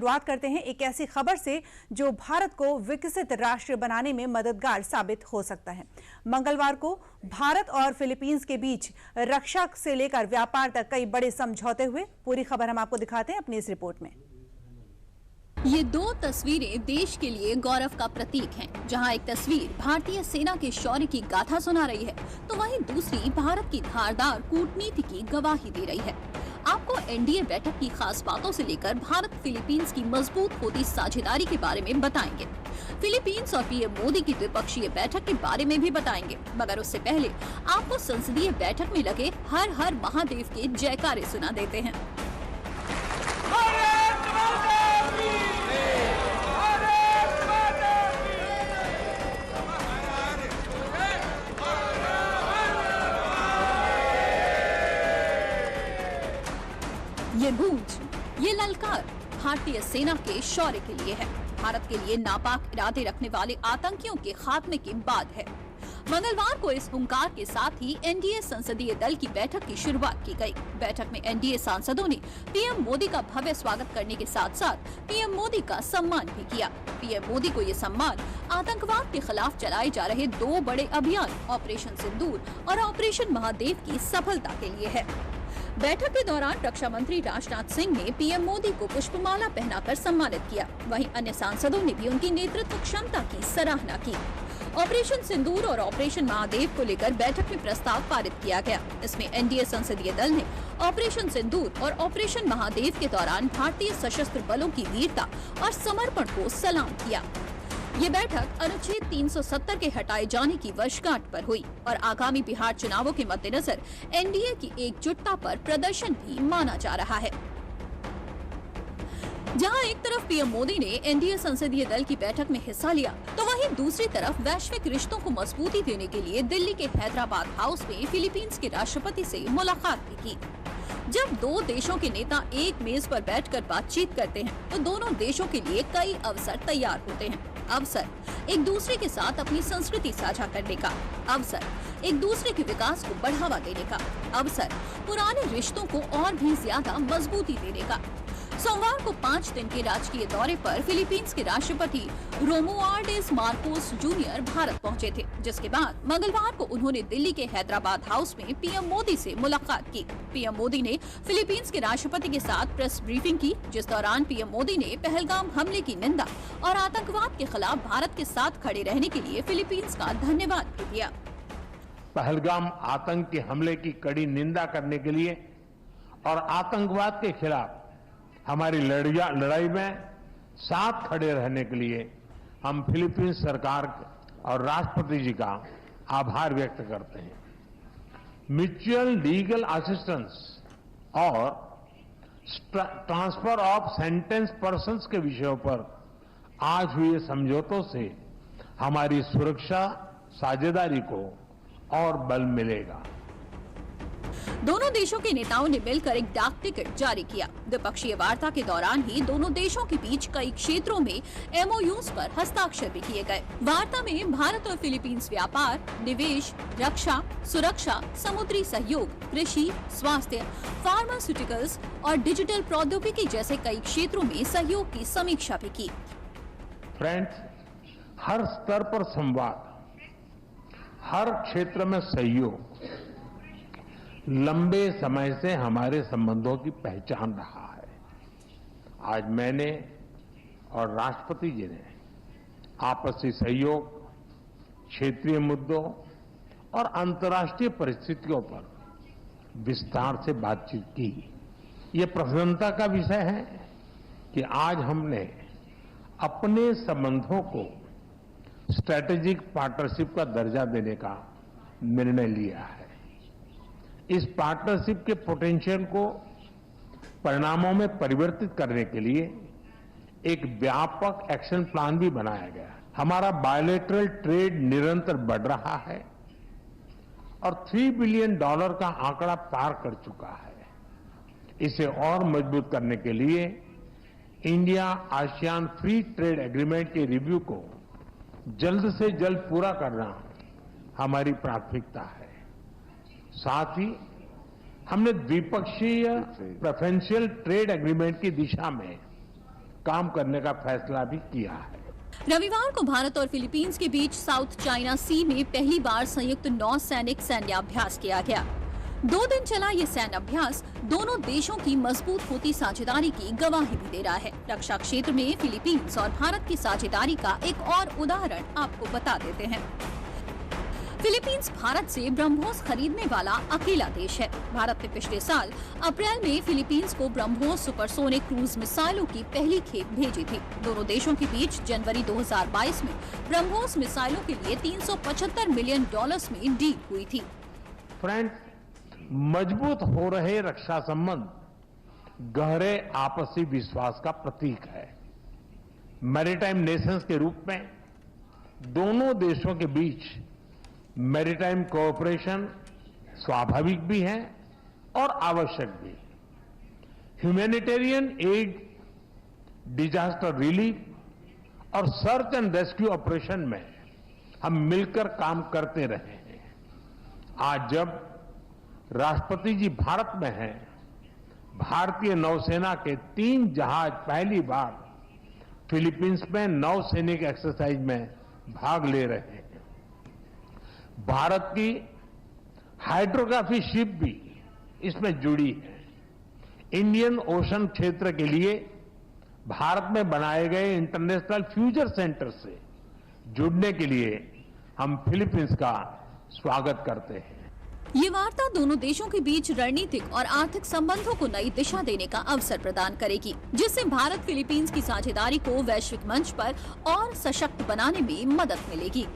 शुरुआत करते हैं एक ऐसी खबर से जो भारत को विकसित राष्ट्र बनाने में मददगार साबित हो सकता है। मंगलवार को भारत और फिलीपींस के बीच रक्षा से लेकर व्यापार तक कई बड़े समझौते हुए। पूरी खबर हम आपको दिखाते हैं अपनी इस रिपोर्ट में। ये दो तस्वीरें देश के लिए गौरव का प्रतीक हैं। जहां एक तस्वीर भारतीय सेना के शौर्य की गाथा सुना रही है, तो वहीं दूसरी भारत की धारदार कूटनीति की गवाही दे रही है। आपको एनडीए बैठक की खास बातों से लेकर भारत फिलीपींस की मजबूत होती साझेदारी के बारे में बताएंगे। फिलीपींस और पीएम मोदी की द्विपक्षीय बैठक के बारे में भी बताएंगे, मगर उससे पहले आपको संसदीय बैठक में लगे हर हर महादेव के जयकारे सुना देते हैं। ये गूंज, ये ललकार भारतीय सेना के शौर्य के लिए है। भारत के लिए नापाक इरादे रखने वाले आतंकियों के खात्मे के बाद है। मंगलवार को इस हुंकार के साथ ही एनडीए संसदीय दल की बैठक की शुरुआत की गई। बैठक में एनडीए सांसदों ने पीएम मोदी का भव्य स्वागत करने के साथ साथ पीएम मोदी का सम्मान भी किया। पीएम मोदी को ये सम्मान आतंकवाद के खिलाफ चलाए जा रहे दो बड़े अभियान ऑपरेशन सिंदूर और ऑपरेशन महादेव की सफलता के लिए है। बैठक के दौरान रक्षा मंत्री राजनाथ सिंह ने पीएम मोदी को पुष्पमाला पहनाकर सम्मानित किया। वहीं अन्य सांसदों ने भी उनकी नेतृत्व क्षमता की सराहना की। ऑपरेशन सिंदूर और ऑपरेशन महादेव को लेकर बैठक में प्रस्ताव पारित किया गया। इसमें एनडीए संसदीय दल ने ऑपरेशन सिंदूर और ऑपरेशन महादेव के दौरान भारतीय सशस्त्र बलों की वीरता और समर्पण को सलाम किया। ये बैठक अनुच्छेद 370 के हटाए जाने की वर्षगांठ पर हुई और आगामी बिहार चुनावों के मद्देनजर एनडीए की एकजुटता पर प्रदर्शन भी माना जा रहा है। जहां एक तरफ पीएम मोदी ने एनडीए संसदीय दल की बैठक में हिस्सा लिया, तो वहीं दूसरी तरफ वैश्विक रिश्तों को मजबूती देने के लिए दिल्ली के हैदराबाद हाउस में फिलीपींस के राष्ट्रपति से मुलाकात भी की। जब दो देशों के नेता एक मेज पर बैठकर बातचीत करते हैं, तो दोनों देशों के लिए कई अवसर तैयार होते हैं। अवसर एक दूसरे के साथ अपनी संस्कृति साझा करने का, अवसर एक दूसरे के विकास को बढ़ावा देने का, अवसर पुराने रिश्तों को और भी ज्यादा मजबूती देने का। सोमवार को 5 दिन के राजकीय दौरे पर फिलीपींस के राष्ट्रपति रोमुआल्डेस मार्कोस जूनियर भारत पहुंचे थे, जिसके बाद मंगलवार को उन्होंने दिल्ली के हैदराबाद हाउस में पीएम मोदी से मुलाकात की। पीएम मोदी ने फिलीपींस के राष्ट्रपति के साथ प्रेस ब्रीफिंग की, जिस दौरान पीएम मोदी ने पहलगाम हमले की निंदा और आतंकवाद के खिलाफ भारत के साथ खड़े रहने के लिए फिलीपींस का धन्यवाद भी किया। पहलगाम आतंक के हमले की कड़ी निंदा करने के लिए और आतंकवाद के खिलाफ हमारी लड़ाई में साथ खड़े रहने के लिए हम फिलीपींस सरकार और राष्ट्रपति जी का आभार व्यक्त करते हैं। म्यूचुअल लीगल असिस्टेंस और ट्रांसफर ऑफ सेंटेंस पर्सन्स के विषयों पर आज हुए समझौतों से हमारी सुरक्षा साझेदारी को और बल मिलेगा। दोनों देशों के नेताओं ने मिलकर एक डाक टिकट जारी किया। द्विपक्षीय वार्ता के दौरान ही दोनों देशों के बीच कई क्षेत्रों में एमओयूज पर हस्ताक्षर भी किए गए। वार्ता में भारत और फिलीपींस व्यापार, निवेश, रक्षा, सुरक्षा, समुद्री सहयोग, कृषि, स्वास्थ्य, फार्मास्यूटिकल्स और डिजिटल प्रौद्योगिकी जैसे कई क्षेत्रों में सहयोग की समीक्षा भी की। फ्रेंड्स, हर स्तर पर संवाद, हर क्षेत्र में सहयोग लंबे समय से हमारे संबंधों की पहचान रहा है। आज मैंने और राष्ट्रपति जी ने आपसी सहयोग, क्षेत्रीय मुद्दों और अंतर्राष्ट्रीय परिस्थितियों पर विस्तार से बातचीत की। ये प्रसन्नता का विषय है कि आज हमने अपने संबंधों को स्ट्रैटेजिक पार्टनरशिप का दर्जा देने का निर्णय लिया है। इस पार्टनरशिप के पोटेंशियल को परिणामों में परिवर्तित करने के लिए एक व्यापक एक्शन प्लान भी बनाया गया। हमारा बायलैटरल ट्रेड निरंतर बढ़ रहा है और $3 बिलियन का आंकड़ा पार कर चुका है। इसे और मजबूत करने के लिए India ASEAN free trade agreement के रिव्यू को जल्द से जल्द पूरा करना हमारी प्राथमिकता है। साथ ही हमने द्विपक्षीय प्रेफरेंशियल ट्रेड एग्रीमेंट की दिशा में काम करने का फैसला भी किया है। रविवार को भारत और फिलीपींस के बीच साउथ चाइना सी में पहली बार संयुक्त नौसैनिक सैन्याभ्यास किया गया। 2 दिन चला ये सैन्य अभ्यास दोनों देशों की मजबूत होती साझेदारी की गवाही भी दे रहा है। रक्षा क्षेत्र में फिलीपींस और भारत की साझेदारी का एक और उदाहरण आपको बता देते हैं। फिलीपींस भारत से ब्रह्मोस खरीदने वाला अकेला देश है। भारत ने पिछले साल अप्रैल में फिलीपींस को ब्रह्मोस सुपरसोनिक क्रूज मिसाइलों की पहली खेप भेजी थी। दोनों देशों के बीच जनवरी 2022 में ब्रह्मोस मिसाइलों के लिए $375 मिलियन में डील हुई थी। फ्रेंड्स, मजबूत हो रहे रक्षा संबंध गहरे आपसी विश्वास का प्रतीक है। मैरीटाइम नेशंस के रूप में दोनों देशों के बीच मैरीटाइम कोऑपरेशन स्वाभाविक भी है और आवश्यक भी। ह्यूमैनिटेरियन एड, डिजास्टर रिलीफ और सर्च एंड रेस्क्यू ऑपरेशन में हम मिलकर काम करते रहे हैं। आज जब राष्ट्रपति जी भारत में हैं, भारतीय नौसेना के 3 जहाज पहली बार फिलीपींस में नौसैनिक एक्सरसाइज में भाग ले रहे हैं। भारत की हाइड्रोग्राफी शिप भी इसमें जुड़ी है। इंडियन ओशन क्षेत्र के लिए भारत में बनाए गए इंटरनेशनल फ्यूचर सेंटर से जुड़ने के लिए हम फिलीपींस का स्वागत करते हैं। ये वार्ता दोनों देशों के बीच रणनीतिक और आर्थिक संबंधों को नई दिशा देने का अवसर प्रदान करेगी, जिससे भारत फिलीपींस की साझेदारी को वैश्विक मंच पर और सशक्त बनाने में मदद मिलेगी।